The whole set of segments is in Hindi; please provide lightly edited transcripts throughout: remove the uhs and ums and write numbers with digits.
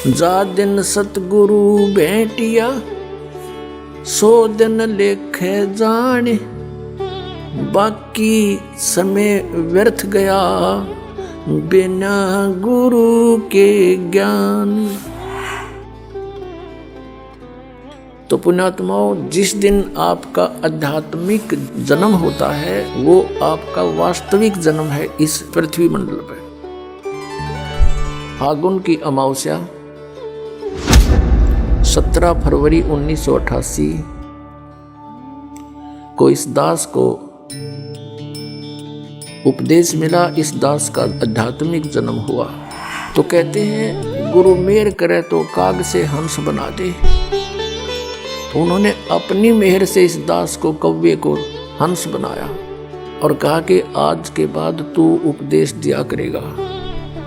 जा दिन सतगुरु भेंटिया, 100 दिन लेखे जाने, बाकी समय व्यर्थ गया बिना गुरु के ज्ञान। तो पुण्यात्माओं, जिस दिन आपका आध्यात्मिक जन्म होता है वो आपका वास्तविक जन्म है इस पृथ्वी मंडल पर। फागुन की अमावस्या 17 फरवरी 1988 को इस दास को उपदेश मिला, इस दास का आध्यात्मिक जन्म हुआ। तो कहते हैं गुरु मेहर करे तो काग से हंस बना दे। उन्होंने अपनी मेहर से इस दास को, कव्वे को हंस बनाया और कहा कि आज के बाद तू उपदेश दिया करेगा।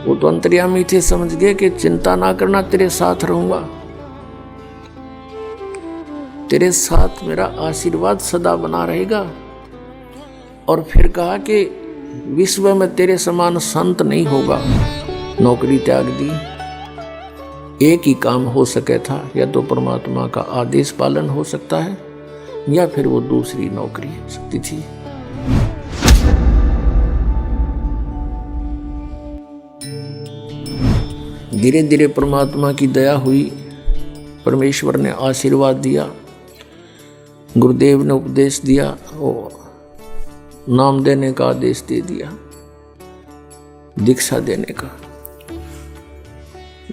वो तो अंतर्यामी थे, समझ गए कि चिंता ना करना, तेरे साथ रहूंगा, तेरे साथ मेरा आशीर्वाद सदा बना रहेगा। और फिर कहा कि विश्व में तेरे समान संत नहीं होगा। नौकरी त्याग दी। एक ही काम हो सके था, या तो परमात्मा का आदेश पालन हो सकता है या फिर वो दूसरी नौकरी हो सकती थी। धीरे धीरे परमात्मा की दया हुई, परमेश्वर ने आशीर्वाद दिया, गुरुदेव ने उपदेश दिया, वो नाम देने का आदेश दे दिया, दीक्षा देने का।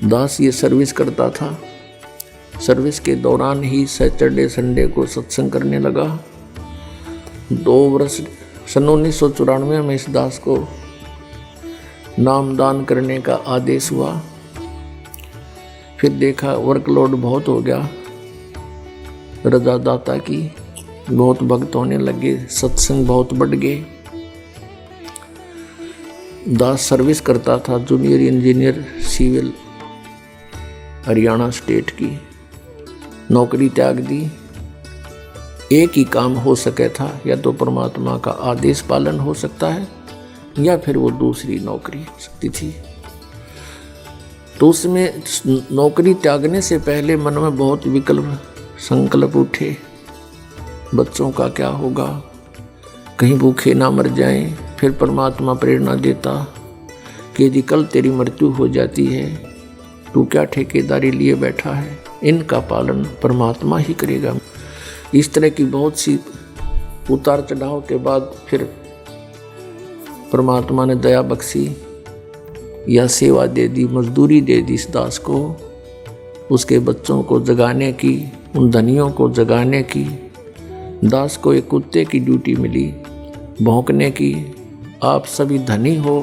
दास ये सर्विस करता था। सर्विस के दौरान ही सैटरडे संडे को सत्संग करने लगा। 2 वर्ष सन 1994 में इस दास को नामदान करने का आदेश हुआ। फिर देखा वर्कलोड बहुत हो गया, रजादाता की बहुत भक्त होने लगे, सत्संग बहुत बढ़ गए। दास सर्विस करता था, junior engineer civil, Haryana state की। नौकरी त्याग दी। एक ही काम हो सके था, या तो परमात्मा का आदेश पालन हो सकता है या फिर वो दूसरी नौकरी हो सकती थी। तो उसमें नौकरी त्यागने से पहले मन में बहुत विकल्प संकल्प उठे। बच्चों का क्या होगा, कहीं भूखे ना मर जाएं। फिर परमात्मा प्रेरणा देता कि यदि कल तेरी मृत्यु हो जाती है, तू क्या ठेकेदारी लिए बैठा है, इनका पालन परमात्मा ही करेगा। इस तरह की बहुत सी उतार चढ़ाव के बाद फिर परमात्मा ने दया बख्शी, या सेवा दे दी, मजदूरी दे दी इस दास को, उसके बच्चों को जगाने की, उन धनियों को जगाने की। दास को एक कुत्ते की ड्यूटी मिली, भौंकने की। आप सभी धनी हो,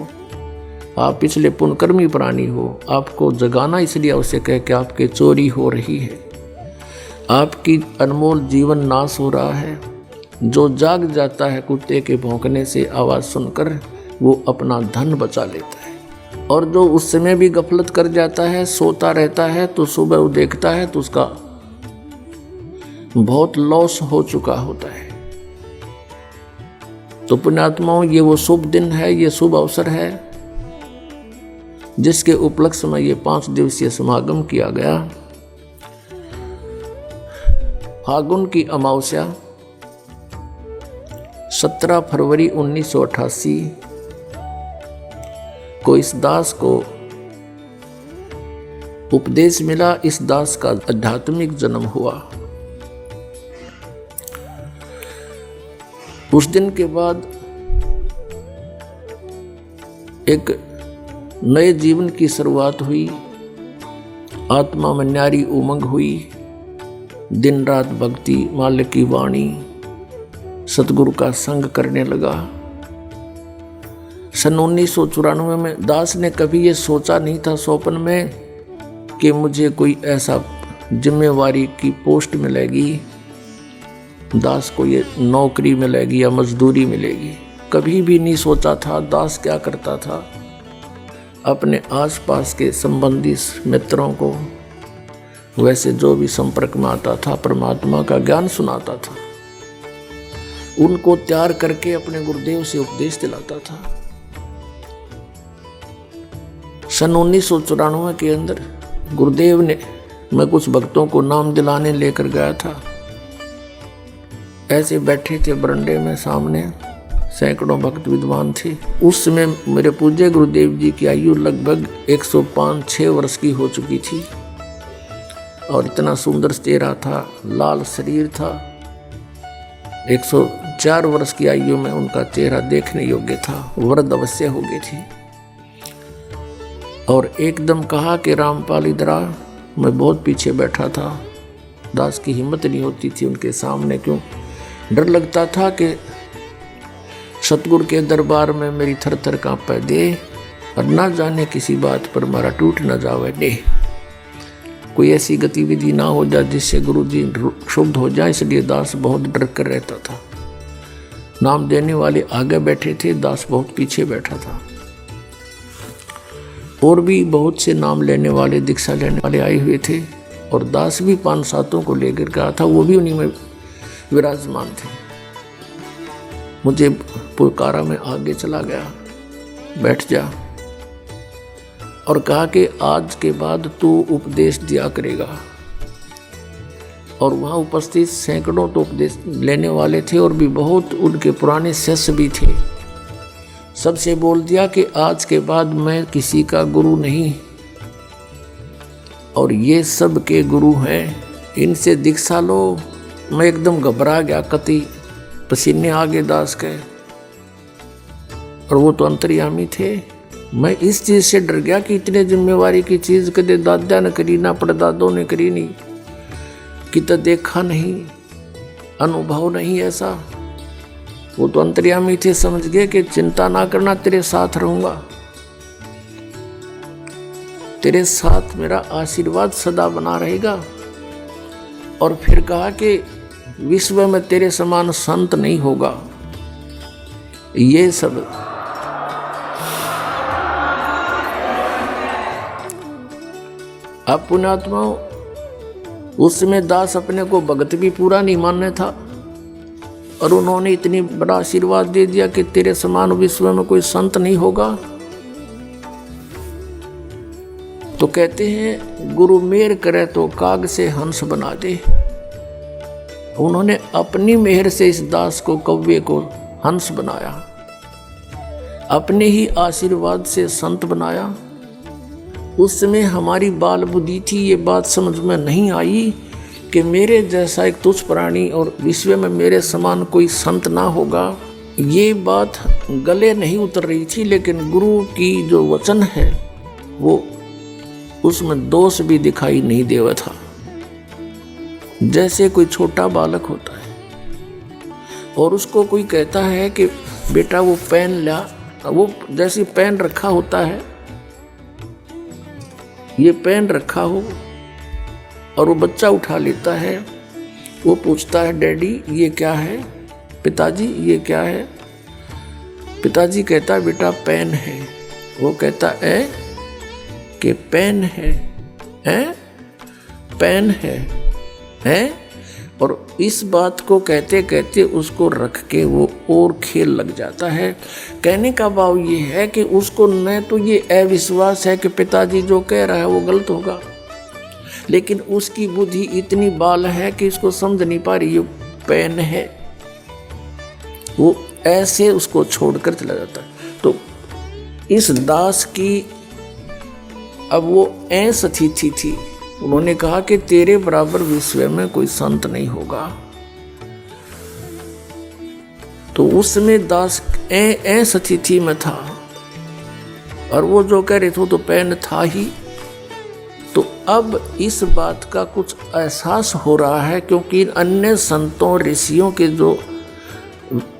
आप इसलिए पुण्यकर्मी प्राणी हो, आपको जगाना इसलिए आवश्यक है कि आपके चोरी हो रही है, आपकी अनमोल जीवन नाश हो रहा है। जो जाग जाता है कुत्ते के भौंकने से आवाज़ सुनकर, वो अपना धन बचा लेता है। और जो उस समय भी गफलत कर जाता है, सोता रहता है, तो सुबह वो देखता है तो उसका बहुत लॉस हो चुका होता है। तो पुण्यात्माओं, ये वो शुभ दिन है, ये शुभ अवसर है जिसके उपलक्ष्य में ये 5 दिवसीय समागम किया गया। फागुन की अमावस्या 17 फरवरी 1988 को इस दास को उपदेश मिला, इस दास का आध्यात्मिक जन्म हुआ। उस दिन के बाद एक नए जीवन की शुरुआत हुई। आत्मा में न्यारी उमंग हुई। दिन रात भक्ति, मालिक की वाणी, सतगुरु का संग करने लगा। सन 1994 में दास ने कभी ये सोचा नहीं था स्वप्न में कि मुझे कोई ऐसा जिम्मेवारी की पोस्ट मिलेगी, दास को ये नौकरी मिलेगी या मजदूरी मिलेगी। कभी भी नहीं सोचा था। दास क्या करता था, अपने आसपास के संबंधी मित्रों को, वैसे जो भी संपर्क में आता था, परमात्मा का ज्ञान सुनाता था, उनको तैयार करके अपने गुरुदेव से उपदेश दिलाता था। सन 1994 के अंदर गुरुदेव ने मैं कुछ भक्तों को नाम दिलाने लेकर गया था। ऐसे बैठे थे बरंडे में, सामने सैकड़ों भक्त विद्वान थे। उस समय मेरे पूज्य गुरुदेव जी की आयु लगभग 105-6 वर्ष की हो चुकी थी और इतना सुंदर चेहरा था, लाल शरीर था। 104 वर्ष की आयु में उनका चेहरा देखने योग्य था, वृद्ध अवश्य हो गई थी। और एकदम कहा कि रामपाल इधर आ। मैं बहुत पीछे बैठा था, दास की हिम्मत नहीं होती थी उनके सामने, क्यों डर लगता था कि सतगुरु के दरबार में मेरी थर थर कांपे दे और ना जाने किसी बात पर मारा टूट न जावे दे, कोई ऐसी गतिविधि ना हो जाए जिससे गुरु जी क्षुब्ध हो जाए। इसलिए दास बहुत डर कर रहता था। नाम देने वाले आगे बैठे थे, दास बहुत पीछे बैठा था। और भी बहुत से नाम लेने वाले, दीक्षा लेने वाले आए हुए थे और दास भी 5-7 को लेकर गया था, वो भी उन्हीं में विराजमान थे। मुझे पुकारा में आगे चला गया, बैठ जा और कहा कि आज के बाद तू उपदेश दिया करेगा। और वहाँ उपस्थित सैकड़ों तो उपदेश लेने वाले थे और भी बहुत उनके पुराने शिष्य भी थे। सबसे बोल दिया कि आज के बाद मैं किसी का गुरु नहीं और ये सब के गुरु हैं, इनसे दीक्षा लो। मैं एकदम घबरा गया, कति पसीने आ गए दास के, और वो तो अंतर्यामी थे। मैं इस चीज से डर गया कि इतने जिम्मेवारी की चीज कदे दादा ने करी ना, परदादों ने करी नहीं, कि तो देखा नहीं, अनुभव नहीं ऐसा। वो तो अंतर्यामी थे, समझ गए कि चिंता ना करना, तेरे साथ रहूंगा, तेरे साथ मेरा आशीर्वाद सदा बना रहेगा। और फिर कहा कि विश्व में तेरे समान संत नहीं होगा। ये सब अब पुण्यात्मा, उस समय दास अपने को भगत भी पूरा नहीं मानने था और उन्होंने इतनी बड़ा आशीर्वाद दे दिया कि तेरे समान विश्व में कोई संत नहीं होगा। तो कहते हैं गुरु मेहर करे तो काग से हंस बना दे। उन्होंने अपनी मेहर से इस दास को, कव्वे को हंस बनाया, अपने ही आशीर्वाद से संत बनाया। उस समय हमारी बाल बुद्धि थी, ये बात समझ में नहीं आई कि मेरे जैसा एक तुच्छ प्राणी और विश्व में मेरे समान कोई संत ना होगा। ये बात गले नहीं उतर रही थी, लेकिन गुरु की जो वचन है वो उसमें दोष भी दिखाई नहीं देवा था। जैसे कोई छोटा बालक होता है और उसको कोई कहता है कि बेटा वो पेन ला, वो जैसे पेन रखा होता है, ये पेन रखा हो और वो बच्चा उठा लेता है, वो पूछता है डैडी ये क्या है, पिताजी ये क्या है। पिताजी कहता है बेटा पेन है। वो कहता है कि पेन है, पेन है। और इस बात को कहते कहते उसको रख के वो और खेल लग जाता है। कहने का भाव ये है कि उसको न तो ये अविश्वास है कि पिताजी जो कह रहा है वो गलत होगा, लेकिन उसकी बुद्धि इतनी बाल है कि इसको समझ नहीं पा रही ये पेन है। वो ऐसे उसको छोड़कर चला जाता है। तो इस दास की अब वो ऐस स्थिति थी। उन्होंने कहा कि तेरे बराबर विश्व में कोई संत नहीं होगा। तो उस समय दास ऐस स्थिति में था और वो जो कह रहे थे तो पेन था ही। तो अब इस बात का कुछ एहसास हो रहा है, क्योंकि अन्य संतों ऋषियों के जो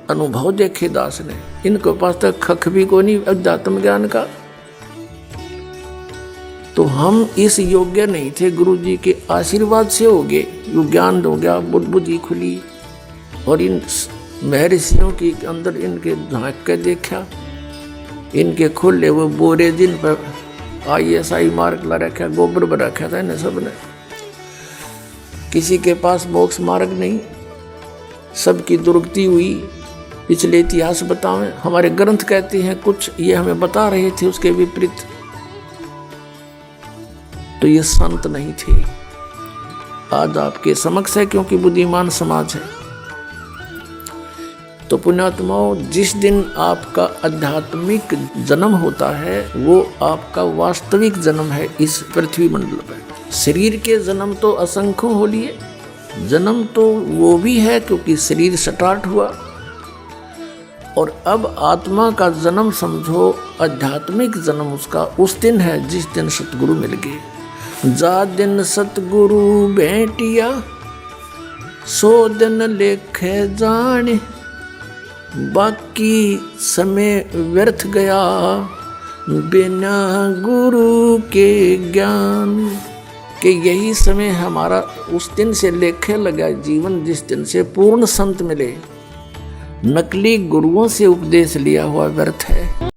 अनुभव देखे दास ने, इनके पास तक खख भी को नहीं अध्यात्म ज्ञान का। तो हम इस योग्य नहीं थे, गुरु जी के आशीर्वाद से हो गए, यो ज्ञान हो गया, बुद्धि खुली और इन महर्षियों के अंदर इनके झांक के देखा, इनके खुले वो बोरे जिन पर ISI मार्ग ला रखा, गोबर पर रखा था इन्हें सब ने। किसी के पास मोक्ष मार्ग नहीं, सबकी दुर्गति हुई। पिछले इतिहास बतावें, हमारे ग्रंथ कहते हैं कुछ, ये हमें बता रहे थे उसके विपरीत। तो ये संत नहीं थे। आज आपके समक्ष है क्योंकि बुद्धिमान समाज है। तो पुण्यात्माओं, जिस दिन आपका आध्यात्मिक जन्म होता है वो आपका वास्तविक जन्म है इस पृथ्वी मंडल पर। शरीर के जन्म तो असंख्य हो लिए, जन्म तो वो भी है क्योंकि शरीर स्टार्ट हुआ, और अब आत्मा का जन्म समझो, आध्यात्मिक जन्म उसका उस दिन है जिस दिन सतगुरु मिल गए। जा दिन सतगुरु भेंटिया सो दिन लेखे जाने, बाकी समय व्यर्थ गया बिना गुरु के ज्ञान। कि यही समय हमारा उस दिन से लेखे लगा जीवन जिस दिन से पूर्ण संत मिले। नकली गुरुओं से उपदेश लिया हुआ व्यर्थ है।